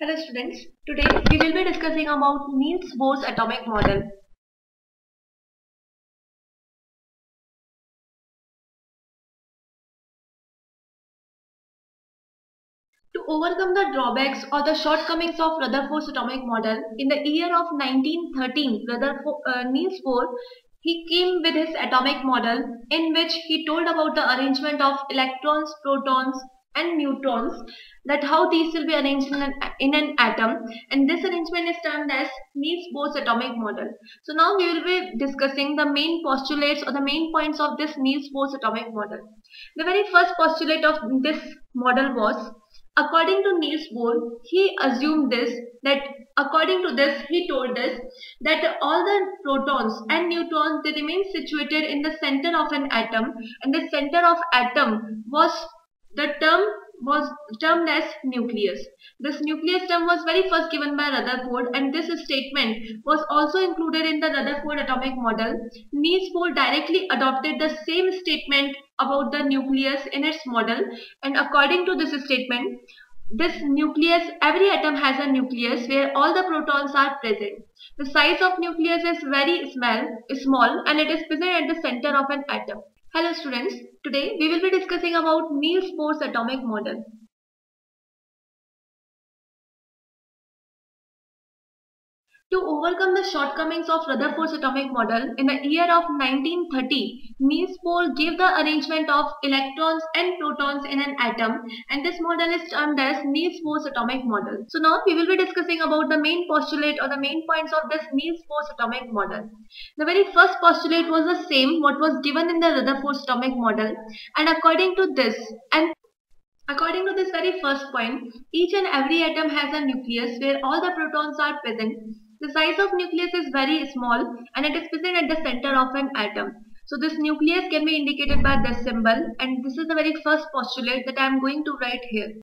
Hello students, today we will be discussing about Niels Bohr's atomic model. To overcome the drawbacks or the shortcomings of Rutherford's atomic model, in the year of 1913, Niels Bohr he came with his atomic model in which he told about the arrangement of electrons, protons and neutrons, that how these will be arranged in an atom, and this arrangement is termed as Niels Bohr's atomic model. So now we will be discussing the main postulates or the main points of this Niels Bohr's atomic model. The very first postulate of this model was, according to Niels Bohr, he assumed this, that according to this, he told us that all the protons and neutrons, they remain situated in the center of an atom, and the center of atom was termed as nucleus. This nucleus term was very first given by Rutherford, and this statement was also included in the Rutherford atomic model. Niels Bohr directly adopted the same statement about the nucleus in its model, and according to this statement, this nucleus, every atom has a nucleus where all the protons are present. The size of nucleus is very small, and it is present at the center of an atom. Hello students, today we will be discussing about Niels Bohr's atomic model. To overcome the shortcomings of Rutherford's atomic model, in the year of 1930, Niels Bohr gave the arrangement of electrons and protons in an atom, and this model is termed as Niels Bohr's atomic model. So now we will be discussing about the main postulate or the main points of this Niels Bohr's atomic model. The very first postulate was the same what was given in the Rutherford's atomic model, and according to this very first point, each and every atom has a nucleus where all the protons are present. The size of nucleus is very small, and it is present at the center of an atom. So this nucleus can be indicated by this symbol, and this is the very first postulate that I am going to write here.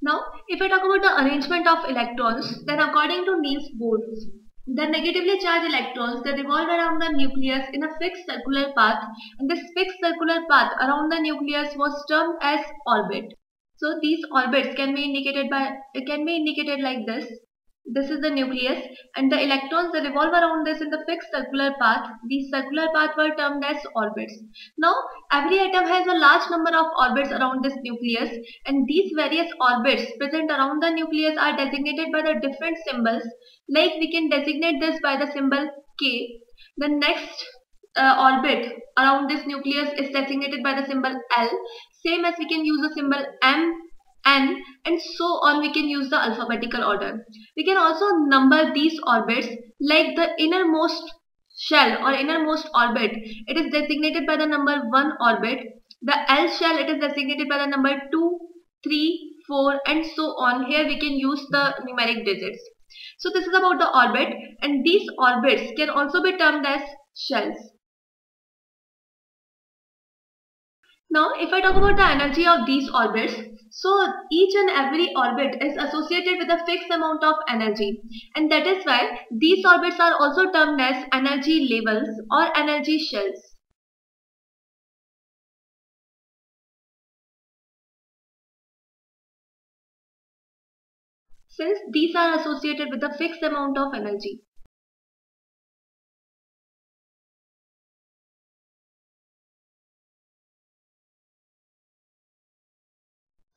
Now, if I talk about the arrangement of electrons, then according to Niels Bohr, the negatively charged electrons, they revolve around the nucleus in a fixed circular path, and this fixed circular path around the nucleus was termed as orbit. So these orbits can be indicated like this. This is the nucleus, and the electrons, they revolve around this in the fixed circular path. These circular paths were termed as orbits. Now, every atom has a large number of orbits around this nucleus, and these various orbits present around the nucleus are designated by the different symbols. Like we can designate this by the symbol K. The next orbit around this nucleus is designated by the symbol L. Same as we can use the symbol M, N, and so on. We can use the alphabetical order. We can also number these orbits, like the innermost shell or innermost orbit, it is designated by the number 1 orbit. The L shell, it is designated by the number 2, 3, 4, and so on. Here we can use the numeric digits. So this is about the orbit, and these orbits can also be termed as shells. Now, if I talk about the energy of these orbits, so each and every orbit is associated with a fixed amount of energy, and that is why these orbits are also termed as energy levels or energy shells. Since these are associated with a fixed amount of energy.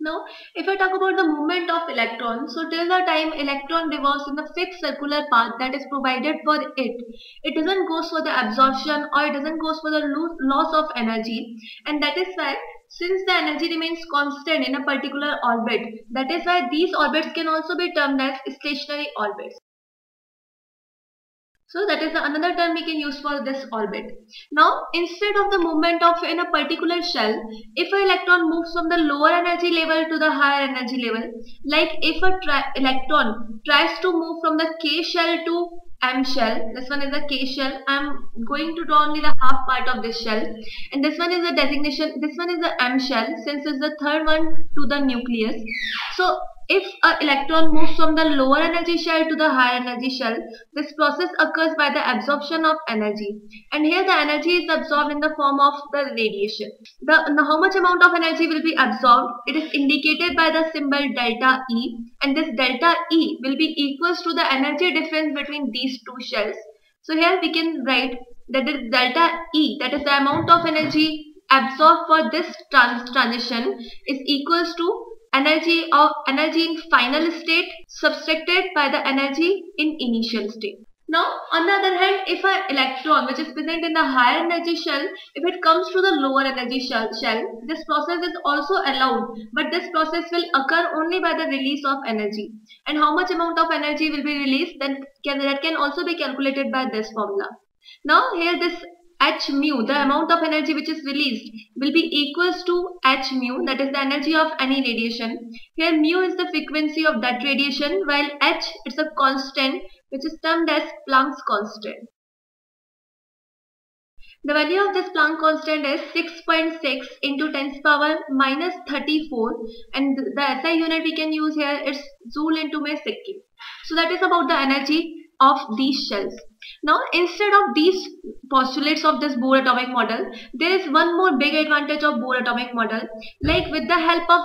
Now, if I talk about the movement of electrons, so till the time electron revolves in the fixed circular path that is provided for it, it doesn't go for the absorption or it doesn't go for the loss of energy, and that is why, since the energy remains constant in a particular orbit, that is why these orbits can also be termed as stationary orbits. So that is another term we can use for this orbit. Now, instead of the movement of in a particular shell, if an electron moves from the lower energy level to the higher energy level, like if a electron tries to move from the K shell to M shell, this one is a K shell. I'm going to draw only the half part of this shell, and this one is the designation, this one is the M shell since it's the third one to the nucleus. So if an electron moves from the lower energy shell to the higher energy shell, this process occurs by the absorption of energy, and here the energy is absorbed in the form of the radiation. How much amount of energy will be absorbed, it is indicated by the symbol delta E, and this delta E will be equals to the energy difference between these two shells. So here we can write that the delta E, that is the amount of energy absorbed for this transition, is equals to energy in final state subtracted by the energy in initial state. Now, on the other hand, if an electron which is present in the higher energy shell, if it comes to the lower energy shell, this process is also allowed, but this process will occur only by the release of energy. And how much amount of energy will be released, then that can also be calculated by this formula. Now, here this H mu, the amount of energy which is released, will be equals to H mu, that is the energy of any radiation. Here mu is the frequency of that radiation, while H is a constant which is termed as Planck's constant. The value of this Planck constant is 6.6 into 10 power minus 34, and the SI unit we can use here is joule into second. So that is about the energy of these shells. Now, instead of these postulates of this Bohr atomic model, there is one more big advantage of Bohr atomic model. Like with the help of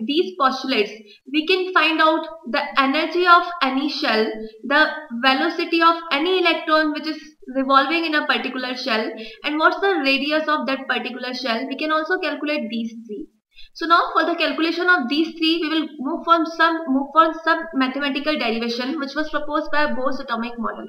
these postulates, we can find out the energy of any shell, the velocity of any electron which is revolving in a particular shell, and what's the radius of that particular shell. We can also calculate these three. So now for the calculation of these three, we will move on some mathematical derivation which was proposed by Bohr's atomic model.